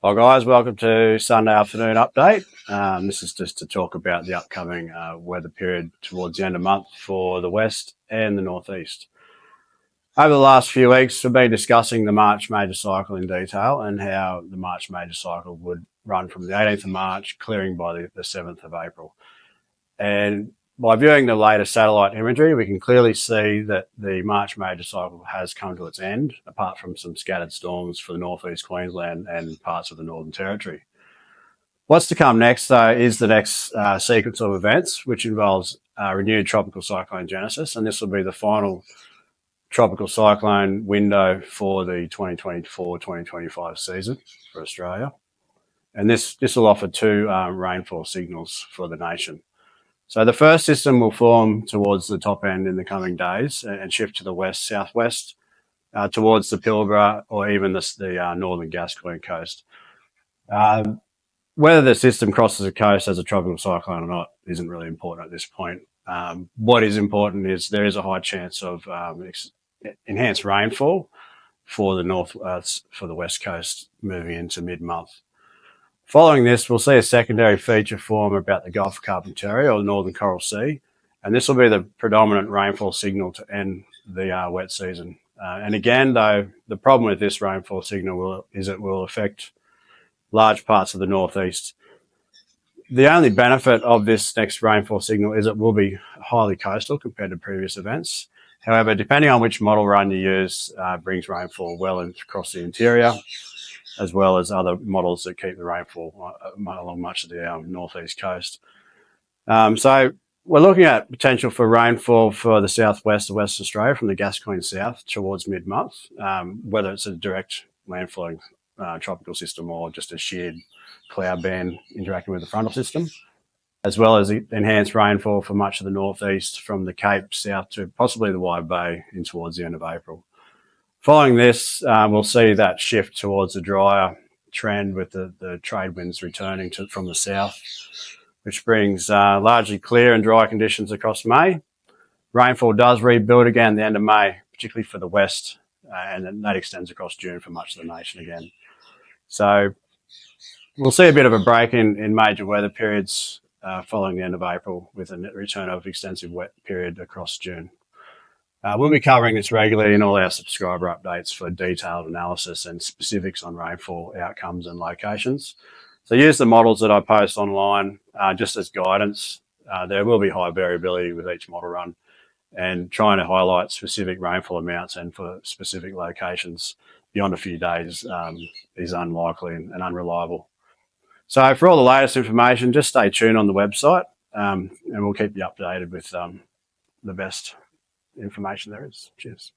Hi guys, welcome to Sunday afternoon update. This is just to talk about the upcoming weather period towards the end of the month for the west and the northeast. Over the last few weeks, we've been discussing the March major cycle in detail and how the March major cycle would run from the 18th of March, clearing by the 7th of April. And by viewing the latest satellite imagery, we can clearly see that the March major cycle has come to its end, apart from some scattered storms for the northeast Queensland and parts of the Northern Territory. What's to come next, though, is the next sequence of events, which involves renewed tropical cyclone genesis, and this will be the final tropical cyclone window for the 2024-2025 season for Australia. And this will offer two rainfall signals for the nation. So the first system will form towards the top end in the coming days and shift to the west-southwest towards the Pilbara or even the northern Gascoyne coast. Whether the system crosses the coast as a tropical cyclone or not isn't really important at this point. What is important is there is a high chance of enhanced rainfall for the west coast moving into mid-month. Following this, we'll see a secondary feature form about the Gulf of Carpentaria or the Northern Coral Sea, and this will be the predominant rainfall signal to end the wet season. And again, though, the problem with this rainfall signal is it will affect large parts of the northeast. The only benefit of this next rainfall signal is it will be highly coastal compared to previous events. However, depending on which model run you use, brings rainfall well across the interior, as well as other models that keep the rainfall along much of the northeast coast. So we're looking at potential for rainfall for the southwest of Western Australia from the Gascoyne south towards mid-month, whether it's a direct landfalling tropical system or just a sheared cloud band interacting with the frontal system, as well as enhanced rainfall for much of the northeast from the Cape south to possibly the Wide Bay in towards the end of April. Following this, we'll see that shift towards a drier trend with the trade winds returning from the south, which brings largely clear and dry conditions across May. Rainfall does rebuild again at the end of May, particularly for the west, and then that extends across June for much of the nation again. So we'll see a bit of a break in major weather periods following the end of April with a return of extensive wet period across June. We'll be covering this regularly in all our subscriber updates for detailed analysis and specifics on rainfall outcomes and locations. So use the models that I post online just as guidance. There will be high variability with each model run, and trying to highlight specific rainfall amounts and for specific locations beyond a few days is unlikely and unreliable. So for all the latest information, just stay tuned on the website and we'll keep you updated with the best information there is. Cheers.